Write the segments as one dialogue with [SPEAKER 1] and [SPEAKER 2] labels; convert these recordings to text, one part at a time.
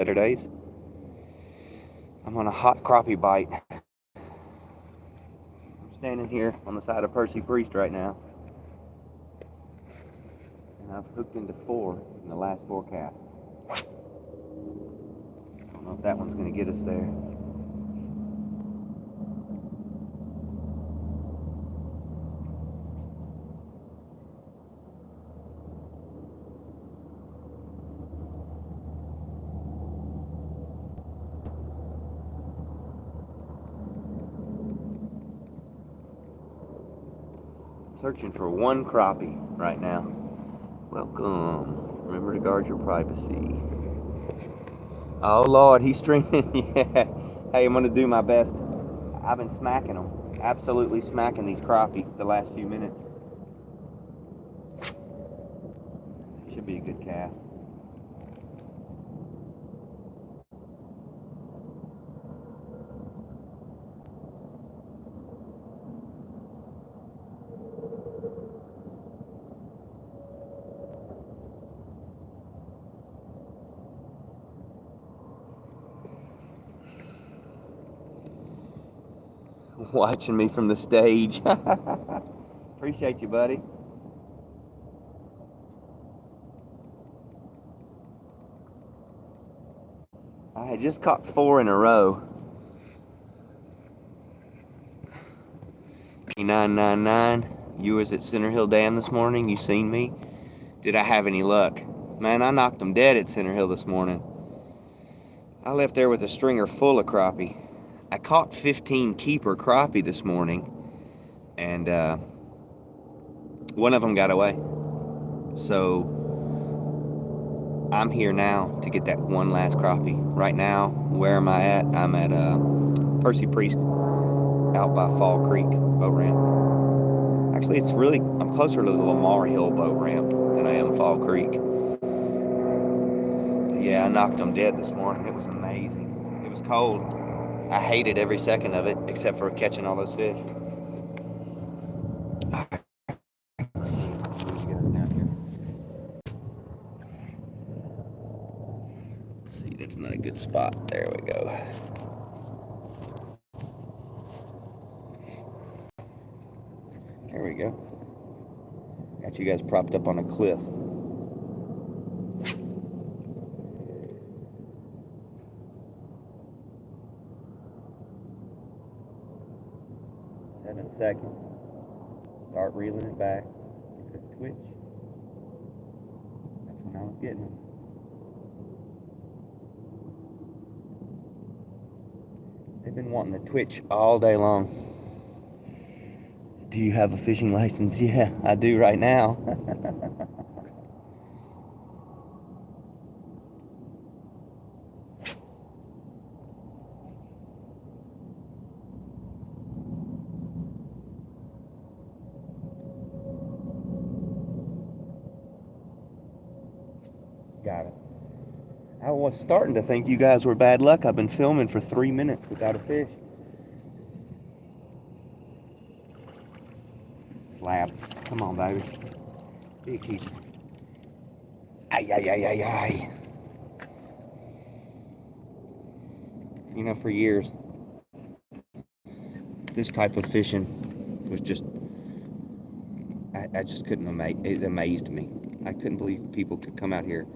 [SPEAKER 1] better days. I'm on a hot crappie bite. I'm standing here on the side of Percy Priest right now, and I've hooked into 4 in the last 4 casts. I don't know if that one's going to get us there. Searching for 1 crappie right now. Welcome. Remember to guard your privacy. Oh Lord, he's streaming. Yeah. Hey, I'm gonna do my best. I've been smacking them. Absolutely smacking these crappie the last few minutes. Should be a good cast. Watching me from the stage. Appreciate you, buddy. I had just caught 4 in a row. 999. You was at Center Hill Dam this morning. You seen me? Did I have any luck? Man, I knocked them dead at Center Hill this morning. I left there with a stringer full of crappie. I caught 15 keeper crappie this morning, and one of them got away. So I'm here now to get that one last crappie. Right now, where am I at? I'm at Percy Priest out by Fall Creek boat ramp. Actually, I'm closer to the Lamar Hill boat ramp than I am Fall Creek. But yeah, I knocked them dead this morning. It was amazing. It was cold. I hated every second of it, except for catching all those fish. All right. Let's see if I can move you guys down here. Let's see, that's not a good spot. There we go. There we go. Got you guys propped up on a cliff. Seconds. Start reeling it back. Get the twitch. That's when I was getting them. They've been wanting to twitch all day long. Do you have a fishing license? Yeah, I do right now. Got it. I was starting to think you guys were bad luck. I've been filming for 3 minutes without a fish. Slab. Come on, baby. Be a keeper. Ay, ay, ay, ay, ay. You know, for years, this type of fishing was just, I just couldn't it amazed me. I couldn't believe people could come out here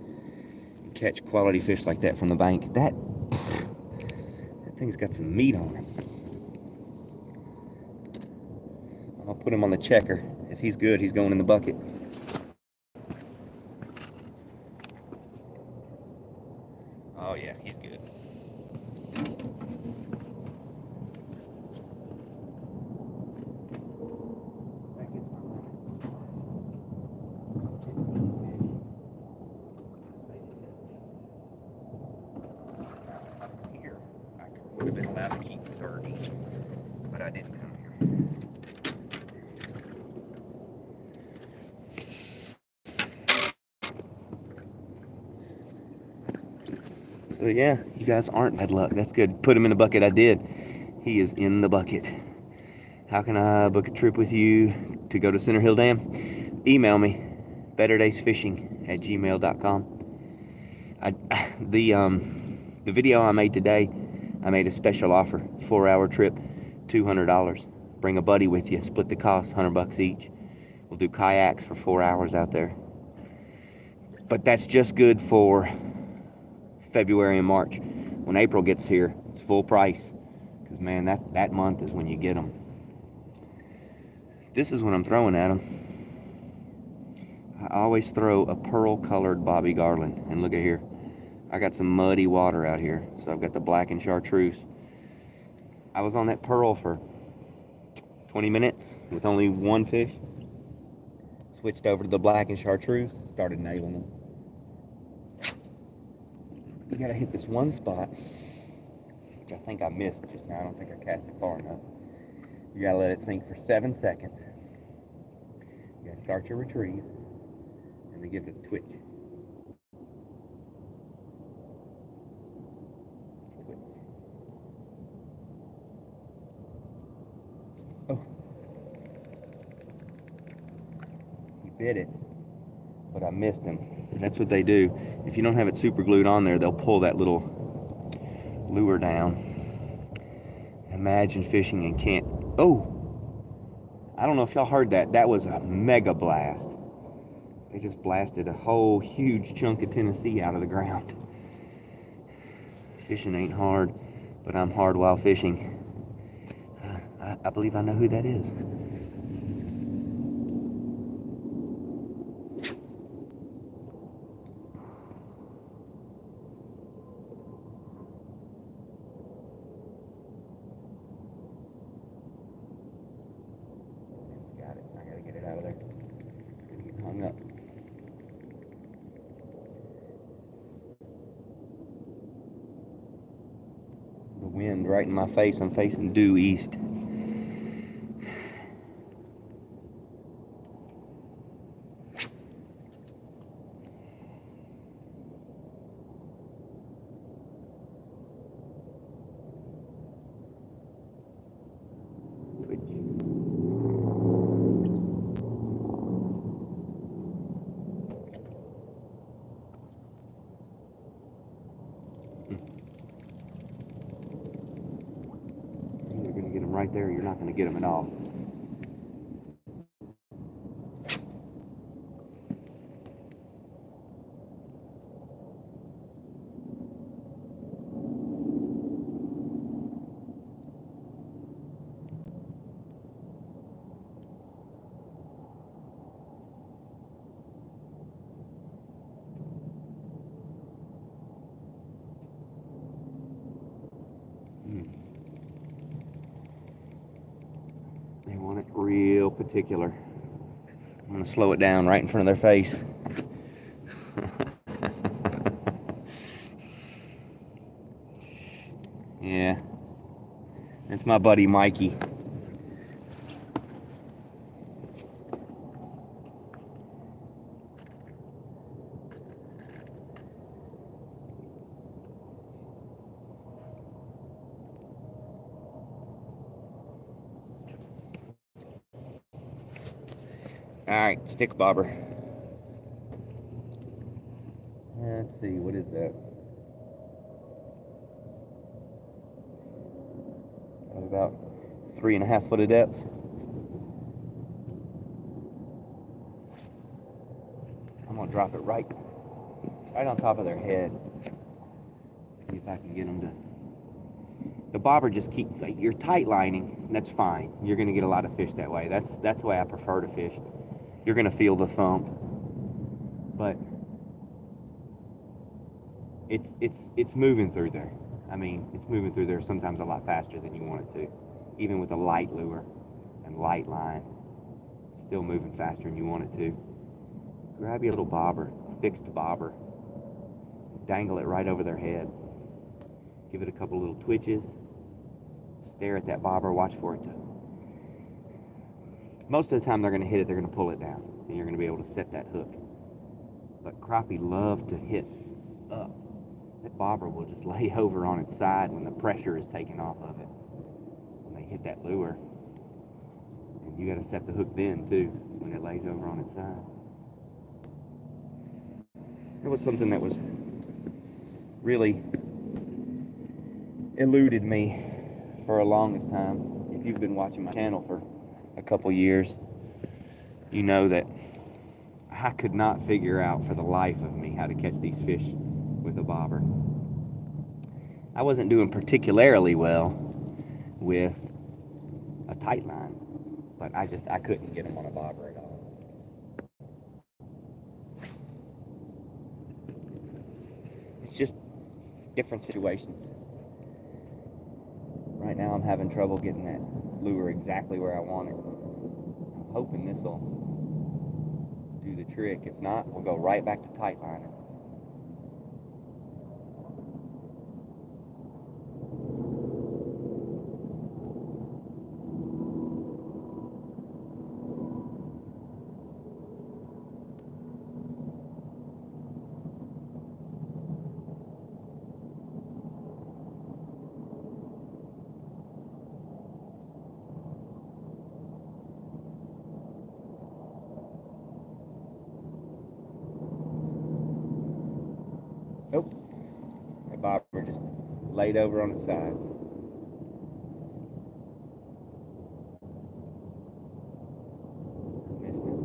[SPEAKER 1] and catch quality fish like that from the bank. That thing's got some meat on him. I'll put him on the checker. If he's good, he's going in the bucket. Oh yeah, he's good. Here, I would have been allowed to keep 30, but I didn't come here. So yeah, you guys aren't bad luck. That's good. Put him in the bucket. I did. He is in the bucket. How can I book a trip with you to go to Center Hill Dam? Email me, betterdaysfishing@gmail.com. The The video I made today, I made a special offer, 4-hour trip, $200. Bring a buddy with you, split the cost, $100 each. We'll do kayaks for 4 hours out there. But that's just good for February and March. When April gets here, it's full price. Because man, that month is when you get them. This is what I'm throwing at them. I always throw a pearl colored Bobby Garland. And look at here. I got some muddy water out here. So I've got the black and chartreuse. I was on that pearl for 20 minutes with only one fish. Switched over to the black and chartreuse. Started nailing them. You gotta hit this one spot, which I think I missed just now. I don't think I cast it far enough. You gotta let it sink for 7 seconds. You gotta start your retrieve and then give it a twitch. Oh. He bit it, but I missed him. That's what they do. If you don't have it super glued on there, they'll pull that little lure down. Imagine fishing and can't. Oh! I don't know if y'all heard that. That was a mega blast. They just blasted a whole huge chunk of Tennessee out of the ground. Fishing ain't hard, but I'm hard while fishing. I believe I know who that is. Got it. I gotta get it out of there. It's getting hung up. The wind right in my face. I'm facing due east. You're going to get them right there, or you're not going to get them at all. They want it real particular. I'm going to slow it down right in front of their face. Yeah. It's my buddy Mikey. Alright, stick bobber. Let's see, what is that? About 3.5 foot of depth. I'm gonna drop it right on top of their head. See if I can get them to. The bobber just keeps, like, you're tight lining, that's fine. You're gonna get a lot of fish that way. That's the way I prefer to fish. You're gonna feel the thump, but it's moving through there. I mean, it's moving through there sometimes a lot faster than you want it to. Even with a light lure and light line, it's still moving faster than you want it to. Grab your little bobber, fixed bobber, dangle it right over their head. Give it a couple little twitches. Stare at that bobber, watch for it to. Most of the time they're going to hit it, they're going to pull it down, and you're going to be able to set that hook. But crappie love to hit up. That bobber will just lay over on its side when the pressure is taken off of it. When they hit that lure. And you got to set the hook then too, when it lays over on its side. It was something that was really eluded me for a longest time. If you've been watching my channel for a couple years, you know that I could not figure out for the life of me how to catch these fish with a bobber. I wasn't doing particularly well with a tight line, but I couldn't get them on a bobber at all. It's just different situations. Right now I'm having trouble getting that lure exactly where I want it. I'm hoping this will do the trick. If not, we'll go right back to tight lining. Nope. That bobber just laid over on its side. Missed it.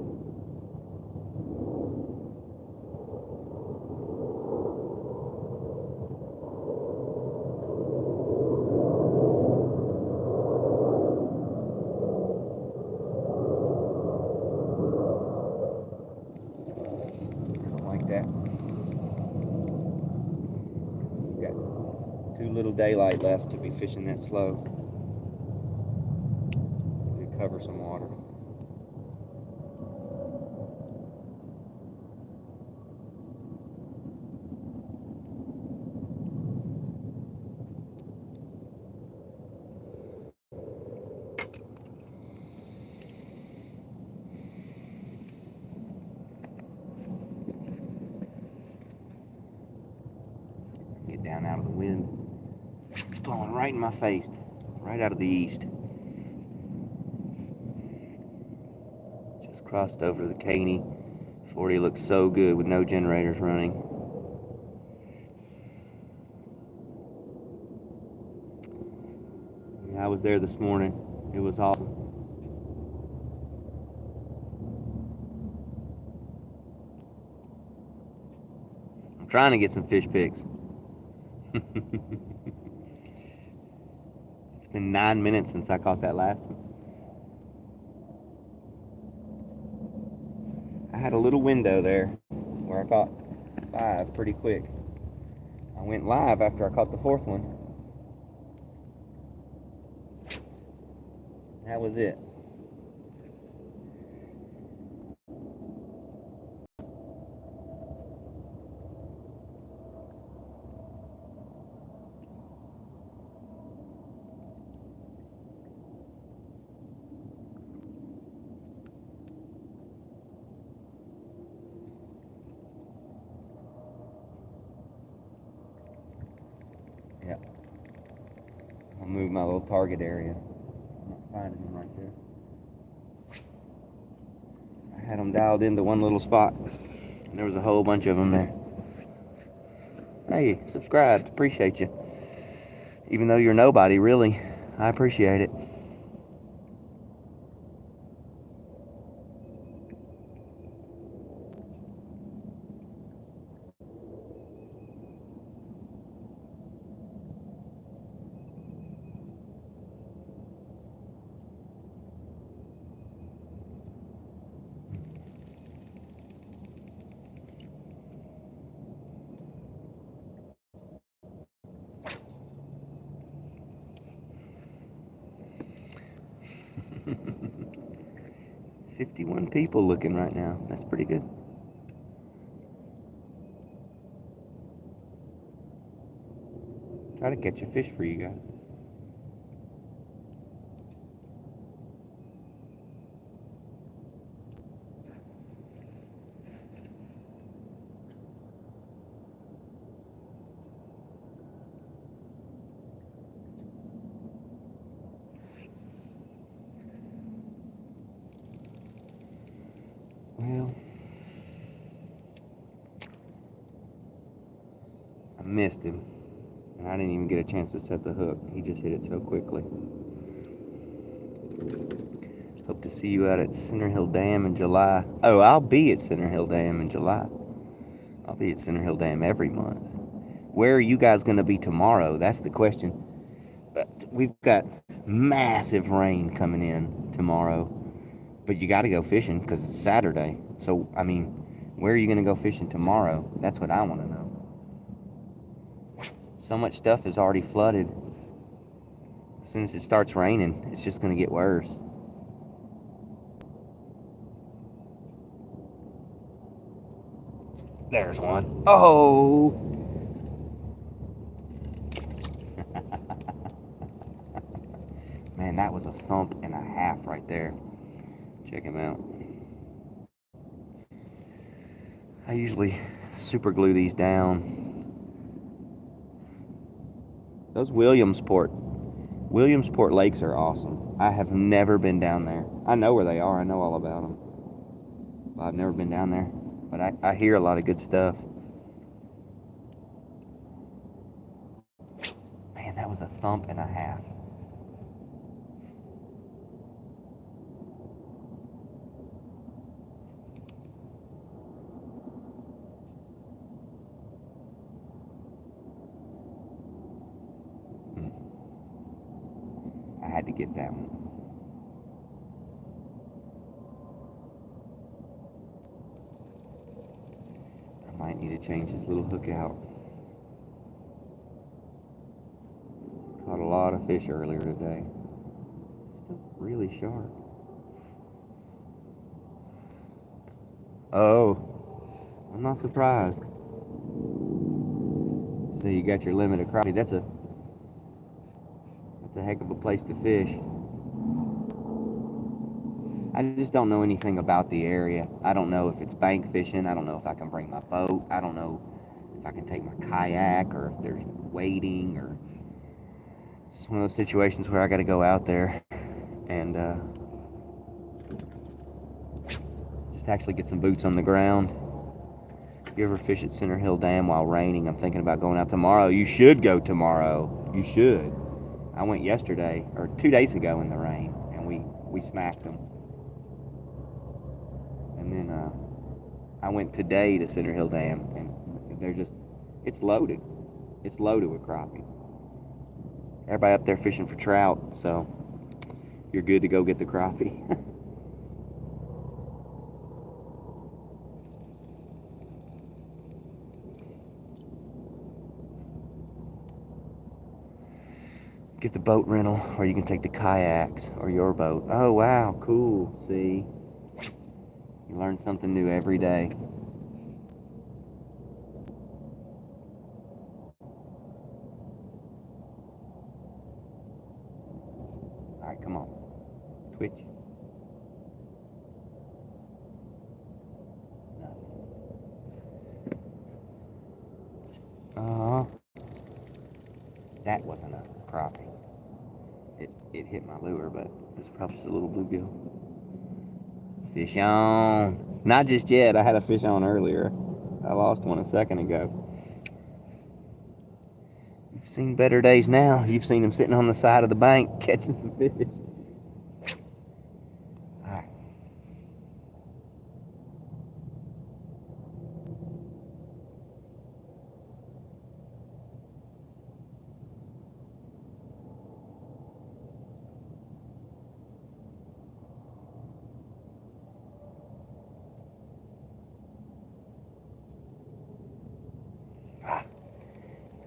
[SPEAKER 1] I don't like that. Got too little daylight left to be fishing that slow. To cover some water. Get down out of the wind. It's blowing right in my face, right out of the east. Just crossed over the Caney. 40 looks so good with no generators running. Yeah, I was there this morning. It was awesome. I'm trying to get some fish pics. It's been 9 minutes since I caught that last one. I had a little window there where I caught 5 pretty quick. I went live after I caught the 4th one. That was it. Yeah. I'll move my little target area. I'm not finding them right there. I had them dialed into one little spot. And there was a whole bunch of them there. Hey, subscribe. Appreciate you. Even though you're nobody, really. I appreciate it. $51 people looking right now. That's pretty good. Try to catch a fish for you guys. Well, I missed him. And I didn't even get a chance to set the hook. He just hit it so quickly. Hope to see you out at Center Hill Dam in July. Oh, I'll be at Center Hill Dam in July. I'll be at Center Hill Dam every month. Where are you guys going to be tomorrow? That's the question. We've got massive rain coming in tomorrow, but you got to go fishing because it's Saturday. So, I mean, where are you going to go fishing tomorrow? That's what I want to know. So much stuff is already flooded. As soon as it starts raining, it's just going to get worse. There's one. Oh! Man, that was a thump and a half right there. Check him out. I usually super glue these down. Those Williamsport lakes are awesome. I have never been down there. I know where they are. I know all about them. But I've never been down there. But I hear a lot of good stuff. Man, that was a thump and a half. I had to get that one. I might need to change this little hook out. Caught a lot of fish earlier today. Still really sharp. Oh, I'm not surprised. So you got your limit of crappie. That's a heck of a place to fish. I just don't know anything about the area. I don't know if it's bank fishing. I don't know if I can bring my boat. I don't know if I can take my kayak or if there's wading or it's one of those situations where I got to go out there and just actually get some boots on the ground. If you ever fish at Center Hill Dam while raining, I'm thinking about going out tomorrow. You should go tomorrow. You should. I went yesterday or 2 days ago in the rain and we smacked them. And then I went today to Center Hill Dam, and it's loaded. It's loaded with crappie. Everybody up there fishing for trout, so you're good to go get the crappie. Get the boat rental, or you can take the kayaks or your boat. Oh, wow, cool. See? You learn something new every day. All right, come on. Twitch. That wasn't a crappie. It hit my lure, but it's probably just a little bluegill. Fish on. Not just yet. I had a fish on earlier. I lost one a second ago. You've seen better days now. You've seen him sitting on the side of the bank catching some fish. All right.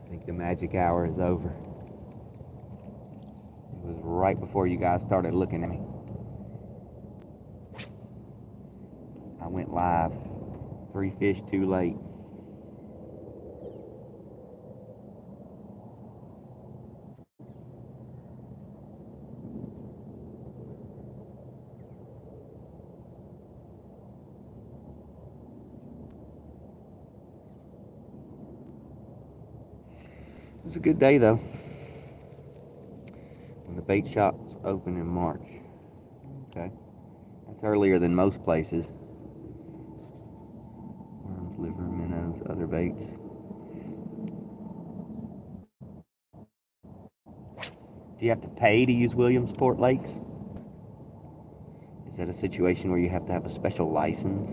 [SPEAKER 1] I think the magic hour is over. It was right before you guys started looking at me. I went live. 3 fish too late. It was a good day though. And the bait shop's open in March. Okay. That's earlier than most places. Worms, liver, minnows, other baits. Do you have to pay to use Williamsport lakes? Is that a situation where you have to have a special license?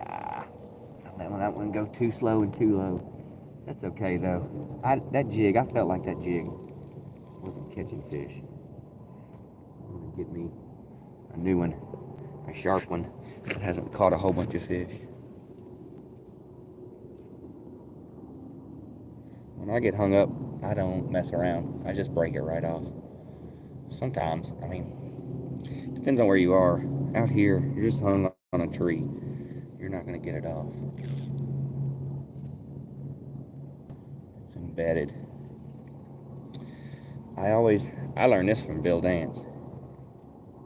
[SPEAKER 1] I let that one go too slow and too low. That's okay though. That jig, I felt like that jig wasn't catching fish. I'm gonna get me a new one, a sharp one that hasn't caught a whole bunch of fish. When I get hung up, I don't mess around. I just break it right off. Sometimes, I mean, depends on where you are. Out here, you're just hung on a tree. You're not gonna get it off. It's embedded. I learned this from Bill Dance.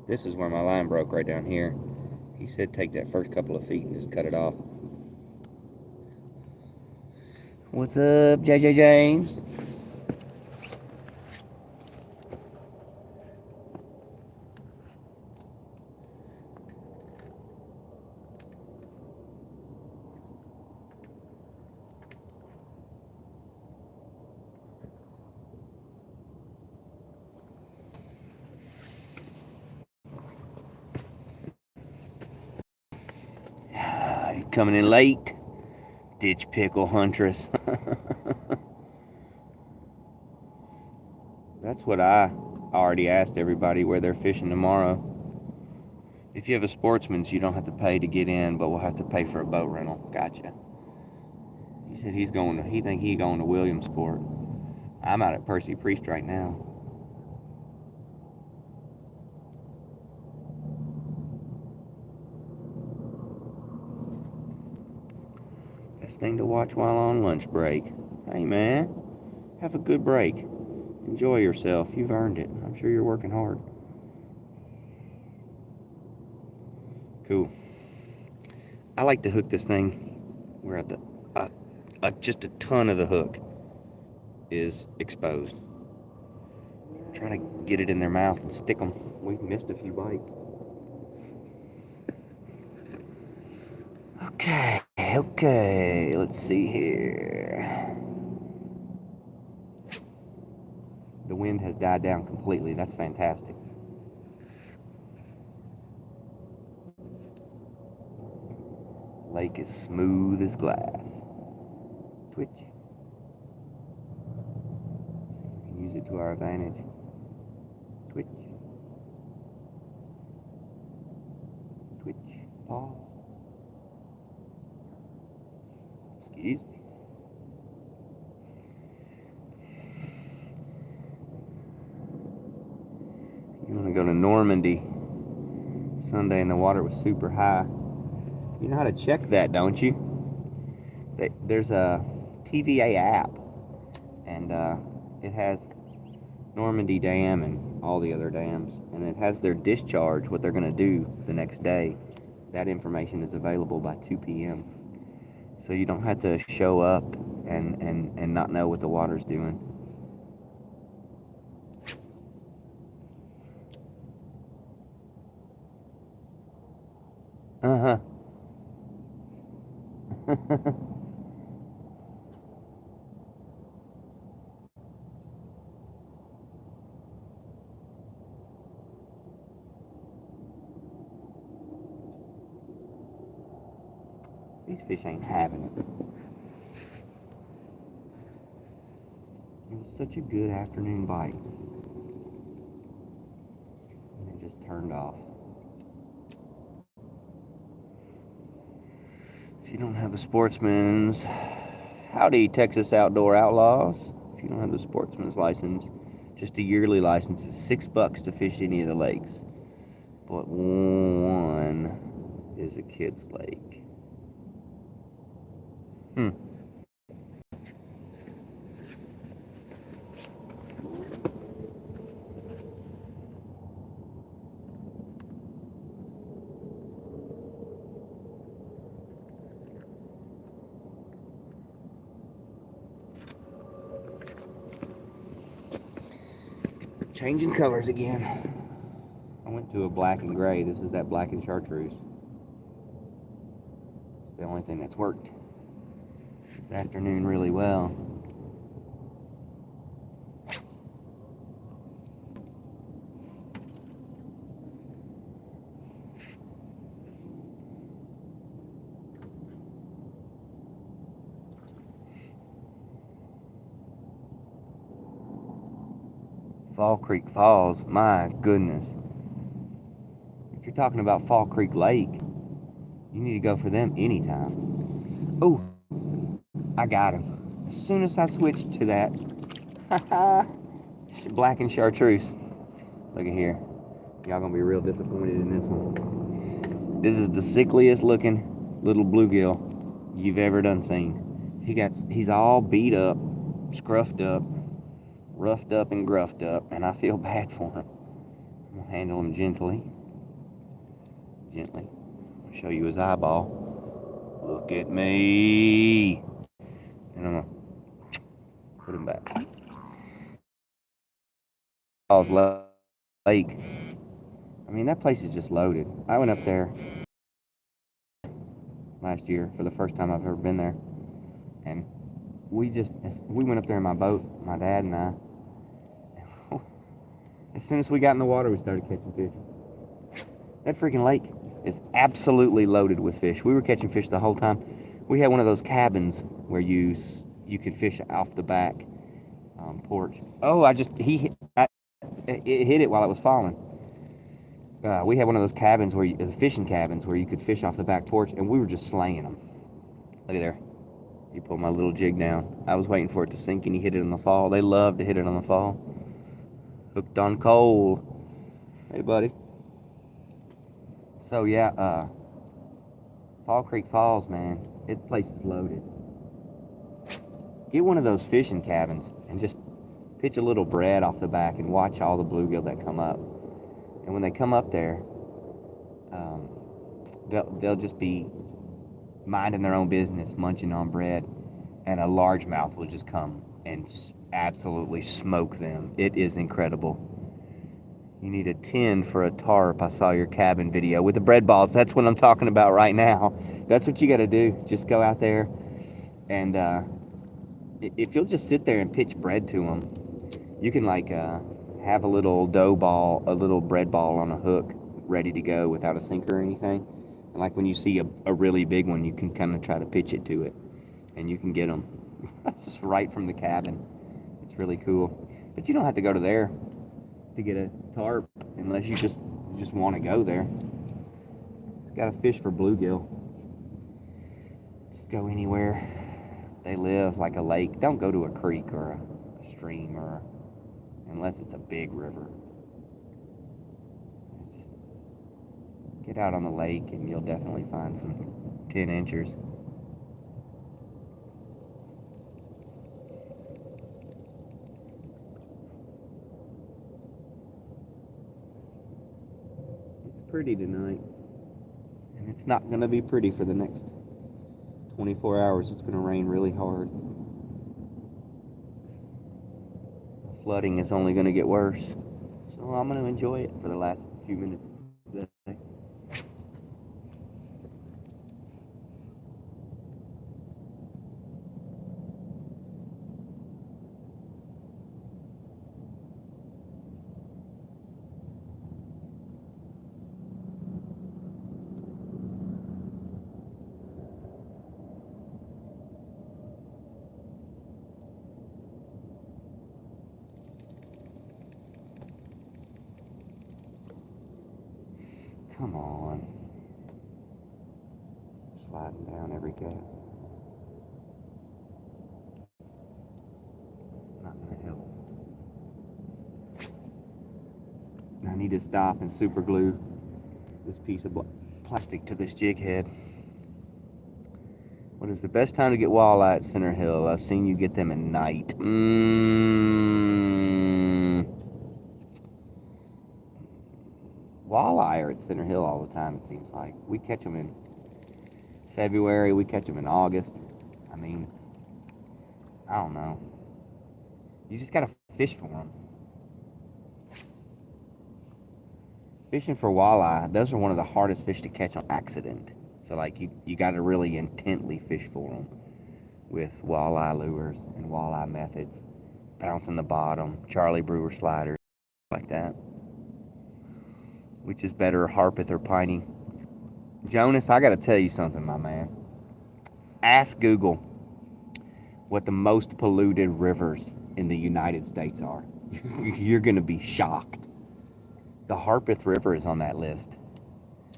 [SPEAKER 1] This is where my line broke, right down here. He said take that first couple of feet and just cut it off. What's up, JJ James? Coming in late. Ditch pickle huntress. That's what I already asked everybody where they're fishing tomorrow. If you have a Sportsman's, you don't have to pay to get in, but we'll have to pay for a boat rental. Gotcha. He said he going to Williamsport. I'm out at Percy Priest right now. Best thing to watch while on lunch break. Hey man, have a good break. Enjoy yourself. You've earned it. I'm sure you're working hard. Cool. I like to hook this thing where just a ton of the hook is exposed. Try to get it in their mouth and stick them. We've missed a few bites. Okay, let's see here. The wind has died down completely. That's fantastic. Lake is smooth as glass. Twitch. We can use it to our advantage. Twitch. Twitch. Pause. Excuse me. You want to go to Normandy Sunday and the water was super high. You know how to check that, don't you? There's a TVA app, and it has Normandy Dam and all the other dams, and it has their discharge, what they're going to do the next day. That information is available by 2 p.m. So you don't have to show up and not know what the water's doing. Uh-huh. These fish ain't having it. It was such a good afternoon bite. And it just turned off. If you don't have the Sportsman's, howdy, Texas Outdoor Outlaws. If you don't have the Sportsman's license, just a yearly license is $6 to fish any of the lakes. But one is a kid's lake. Changing colors again. I went went to a black and gray. This is that black and chartreuse. It's the only thing that's worked this afternoon really well. Fall Creek Falls, my goodness. If you're talking about Fall Creek Lake, you need to go for them anytime. Oh, I got him. As soon as I switched to that, black and chartreuse. Look at here. Y'all gonna be real disappointed in this one. This is the sickliest looking little bluegill you've ever done seen. He's all beat up, scruffed up, roughed up and gruffed up, and I feel bad for him. I'm gonna handle him gently. I'll show you his eyeball. Look at me. And I'm gonna put him back. Falls Lake. I mean, that place is just loaded. I went up there last year for the first time I've ever been there, and we went up there in my boat, my dad and I. As soon as we got in the water, we started catching fish. That freaking lake is absolutely loaded with fish. We were catching fish the whole time. We had one of those cabins where you could fish off the back porch. Oh, it hit it while it was falling. We had one of those cabins the fishing cabins where you could fish off the back porch, and we were just slaying them. Look at there. You pull my little jig down. I was waiting for it to sink, and he hit it in the fall. They love to hit it on the fall. Hooked on coal. Hey, buddy. So, yeah, Fall Creek Falls, man, this place is loaded. Get one of those fishing cabins and just pitch a little bread off the back and watch all the bluegill that come up. And when they come up there, they'll just be minding their own business, munching on bread, and a largemouth will just come and absolutely smoke them. It is incredible. You need a tin for a tarp. I saw your cabin video with the bread balls. That's what I'm talking about right now. That's what you got to do. Just go out there, and if you'll just sit there and pitch bread to them, you can have a little dough ball, a little bread ball on a hook ready to go without a sinker or anything. And like when you see a really big one, you can kind of try to pitch it to it, and you can get them. That's just right from the cabin. It's really cool. But you don't have to go to there to get a tarp unless you just want to go there. It's got a fish for bluegill. Just go anywhere they live, like a lake. Don't go to a creek or a stream unless it's a big river. Just get out on the lake and you'll definitely find some 10-inchers. Pretty tonight, and it's not going to be pretty for the next 24 hours. It's going to rain really hard. The flooding is only going to get worse, so I'm going to enjoy it for the last few minutes of the day. Come on. Sliding down every gap. It's not going to help. I need to stop and super glue this piece of plastic to this jig head. What is the best time to get walleye at Center Hill? I've seen you get them at night. Walleye are at Center Hill all the time, it seems like. We catch them in February. We catch them in August. I mean, I don't know. You just got to fish for them. Fishing for walleye, those are one of the hardest fish to catch on accident. So like you got to really intently fish for them with walleye lures and walleye methods. Bouncing the bottom, Charlie Brewer sliders, like that. Which is better, Harpeth or Piney? Jonas, I got to tell you something, my man. Ask Google what the most polluted rivers in the United States are. You're going to be shocked. The Harpeth River is on that list.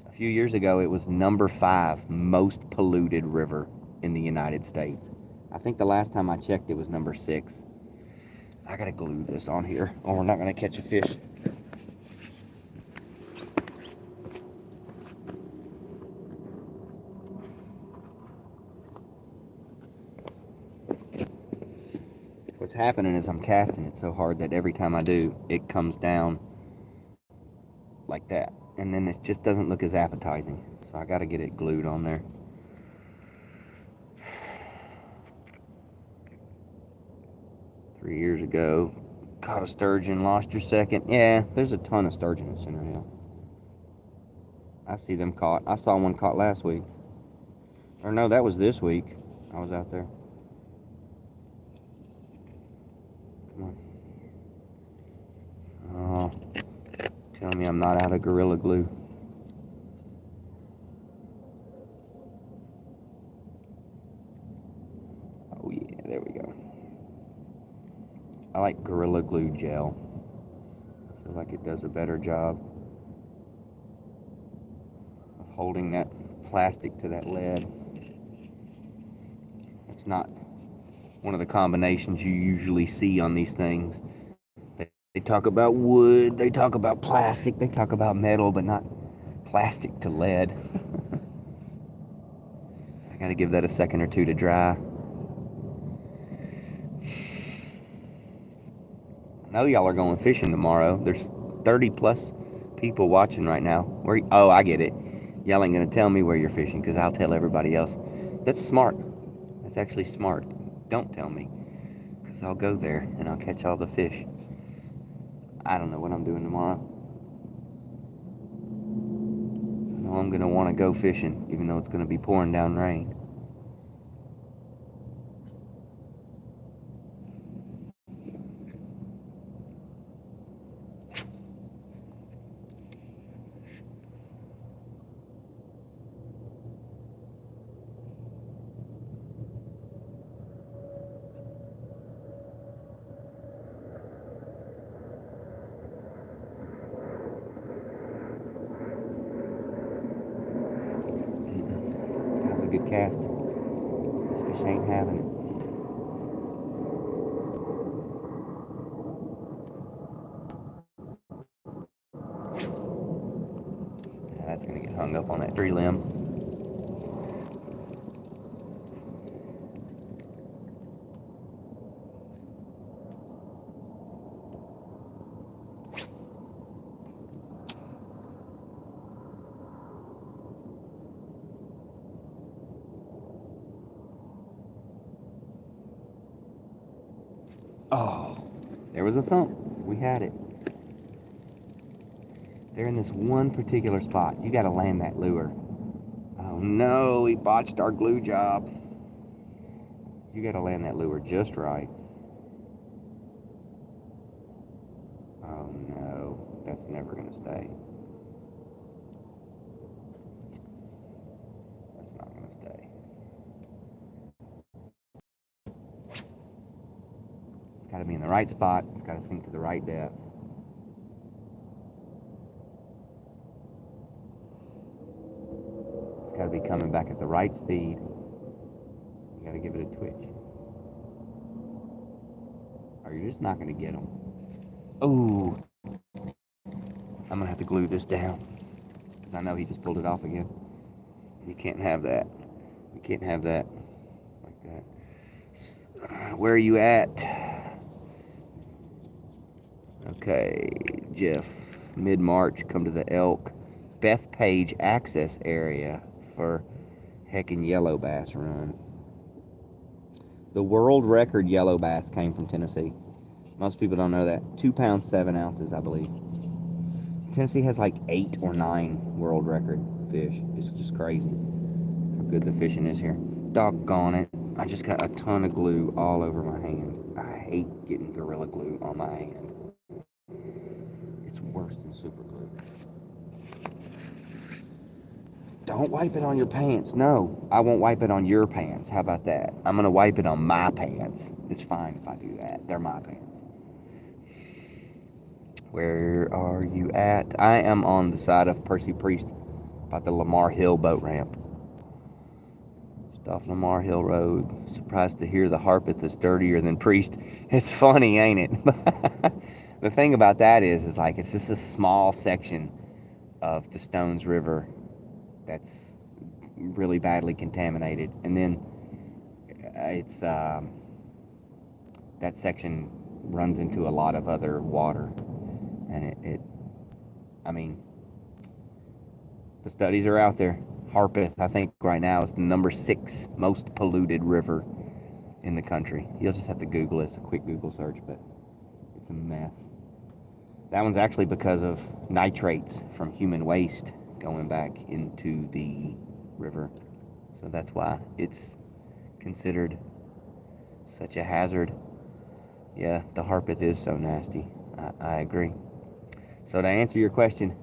[SPEAKER 1] A few years ago, it was number 5 most polluted river in the United States. I think the last time I checked, it was number 6. I gotta glue this on here, or we're not gonna catch a fish. What's happening is I'm casting it so hard that every time I do, it comes down like that. And then it just doesn't look as appetizing. So I gotta get it glued on there. Three years ago, caught a sturgeon, lost your second. Yeah, there's a ton of sturgeon in Center Hill. I see them caught. I saw one caught last week. Or no, that was this week. I was out there. Come on. Oh, tell me I'm not out of Gorilla Glue. Oh yeah, there we go. I like Gorilla Glue gel. I feel like it does a better job of holding that plastic to that lead. It's not one of the combinations you usually see on these things. They talk about wood, they talk about plastic, they talk about metal, but not plastic to lead. I gotta give that a second or two to dry. I know y'all are going fishing tomorrow. There's 30 plus people watching right now. Oh, I get it. Y'all ain't gonna tell me where you're fishing because I'll tell everybody else. That's smart. That's actually smart. Don't tell me because I'll go there and I'll catch all the fish. I don't know what I'm doing tomorrow. I know I'm gonna want to go fishing even though it's gonna be pouring down rain. That was a good cast. This fish ain't having it. That's gonna get hung up on that tree limb. Oh, there was a thump. We had it. They're in this one particular spot. You got to land that lure. Oh no, he botched our glue job. You got to land that lure just right. Oh no, that's never going to stay. That's not going to stay. It's got to be in the right spot. It's got to sink to the right depth. It's got to be coming back at the right speed. You got to give it a twitch. Or you're just not going to get them. Oh, I'm going to have to glue this down because I know he just pulled it off again. You can't have that. You can't have that like that. Where are you at? Okay, Jeff, mid-March, come to the Elk Bethpage access area for heckin' yellow bass run. The world record yellow bass came from Tennessee. Most people don't know that. 2 pounds, 7 ounces, I believe. Tennessee has like 8 or 9 world record fish. It's just crazy how good the fishing is here. Doggone it. I just got a ton of glue all over my hand. I hate getting Gorilla Glue on my hand. It's worse than super glue. Don't wipe it on your pants. No, I won't wipe it on your pants. How about that? I'm going to wipe it on my pants. It's fine if I do that. They're my pants. Where are you at? I am on the side of Percy Priest by the Lamar Hill boat ramp. Just off Lamar Hill Road. Surprised to hear the Harpeth is dirtier than Priest. It's funny, ain't it? The thing about that is like it's just a small section of the Stones River that's really badly contaminated, and then it's that section runs into a lot of other water, and I mean, the studies are out there. Harpeth, I think right now is the number 6 most polluted river in the country. You'll just have to Google it. It's a quick Google search, but it's a mess. That one's actually because of nitrates from human waste going back into the river. So that's why it's considered such a hazard. Yeah, the Harpeth is so nasty. I agree. So to answer your question,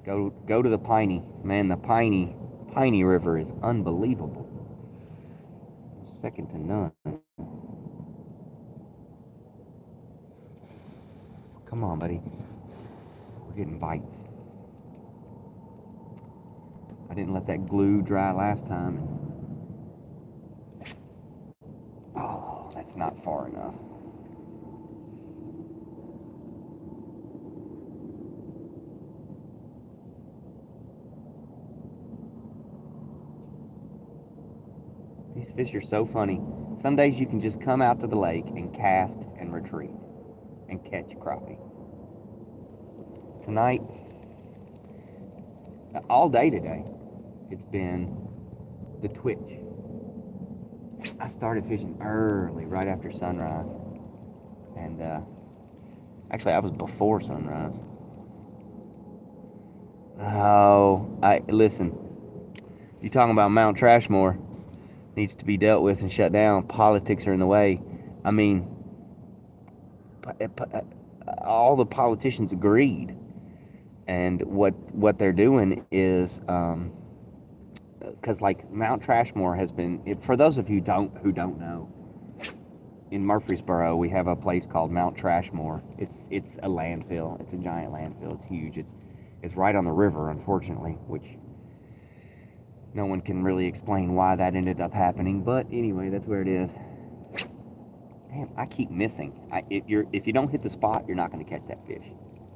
[SPEAKER 1] go to the Piney. Man, the Piney River is unbelievable. Second to none. Come on, buddy. We're getting bites. I didn't let that glue dry last time. Oh, that's not far enough. These fish are so funny. Some days you can just come out to the lake and cast and retreat and catch crappie. Tonight, all day today, it's been the twitch. I started fishing early, right after sunrise. And actually, I was before sunrise. Oh, listen. You talking about Mount Trashmore needs to be dealt with and shut down. Politics are in the way. I mean, all the politicians agreed, and what they're doing is because like Mount Trashmore has been, for those of you who don't know, in Murfreesboro we have a place called Mount Trashmore. It's a landfill. It's a giant landfill. It's huge. It's right on the river, unfortunately, which no one can really explain why that ended up happening. But anyway, that's where it is. Damn, I keep missing. If you don't hit the spot, you're not going to catch that fish,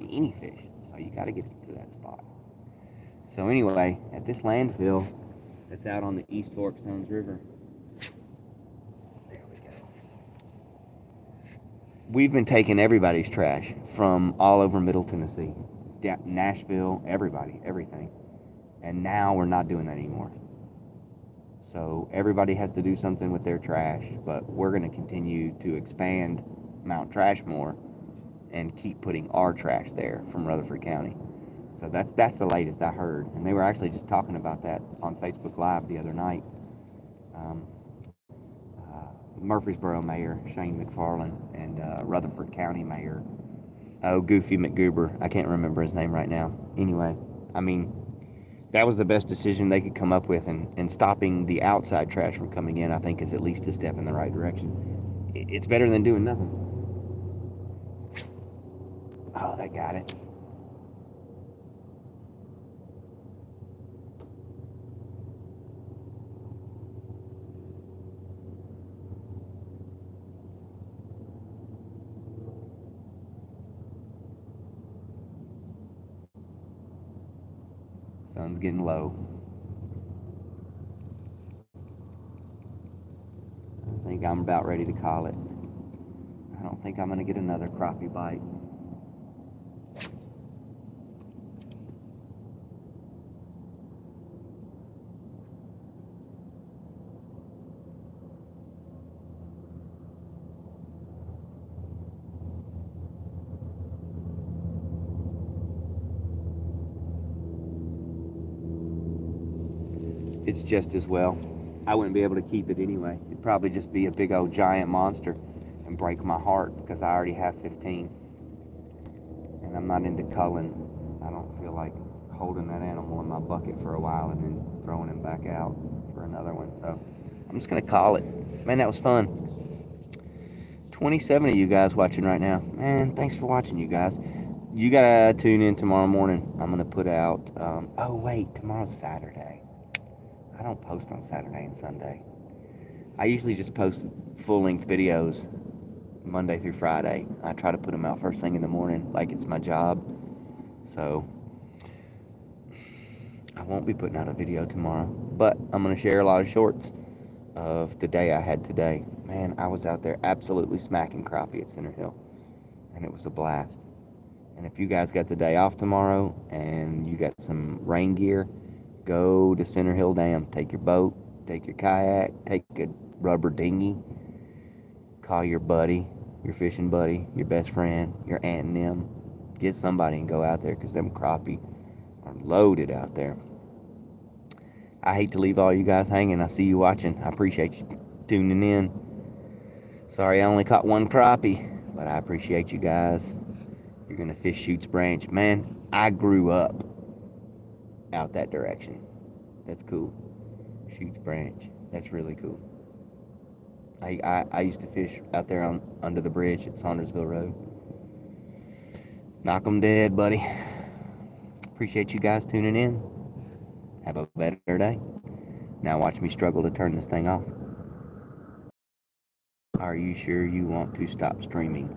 [SPEAKER 1] any fish. So you got to get to that spot. So anyway, at this landfill that's out on the East Fork Stones River, there we go. We've been taking everybody's trash from all over Middle Tennessee, Nashville, everybody, everything. And now we're not doing that anymore. So everybody has to do something with their trash, but we're going to continue to expand Mount Trashmore and keep putting our trash there from Rutherford County. So that's the latest I heard. And they were actually just talking about that on Facebook Live the other night. Murfreesboro Mayor Shane McFarland and Rutherford County Mayor, Goofy McGoober. I can't remember his name right now. Anyway, I mean, that was the best decision they could come up with, and stopping the outside trash from coming in, I think, is at least a step in the right direction. It's better than doing nothing. Oh, they got it. Sun's getting low. I think I'm about ready to call it. I don't think I'm going to get another crappie bite. it's just as well. I wouldn't be able to keep it anyway. It'd probably just be a big old giant monster and break my heart because I already have 15. And I'm not into culling. I don't feel like holding that animal in my bucket for a while and then throwing him back out for another one. So I'm just going to call it. Man, that was fun. 27 of you guys watching right now. Man, thanks for watching, you guys. You gotta tune in tomorrow morning. I'm gonna put out, oh wait, tomorrow's Saturday. I don't post on Saturday and Sunday. I usually just post full-length videos Monday through Friday. I try to put them out first thing in the morning, like it's my job. So I won't be putting out a video tomorrow, but I'm gonna share a lot of shorts of the day I had today. Man, I was out there absolutely smacking crappie at Center Hill, and it was a blast. And if you guys got the day off tomorrow and you got some rain gear, go to Center Hill Dam. Take your boat, take your kayak, take a rubber dinghy, call your buddy, your fishing buddy, your best friend, your aunt and them. Get somebody and go out there because them crappie are loaded out there. I hate to leave all you guys hanging. I see you watching. I appreciate you tuning in. Sorry I only caught one crappie, but I appreciate you guys. You're going to fish Chutes Branch. Man, I grew up out that direction. That's cool. Chutes Branch. That's really cool. I used to fish out there under the bridge at Saundersville Road. Knock 'em dead, buddy. Appreciate you guys tuning in. Have a better day. Now watch me struggle to turn this thing off. Are you sure you want to stop streaming?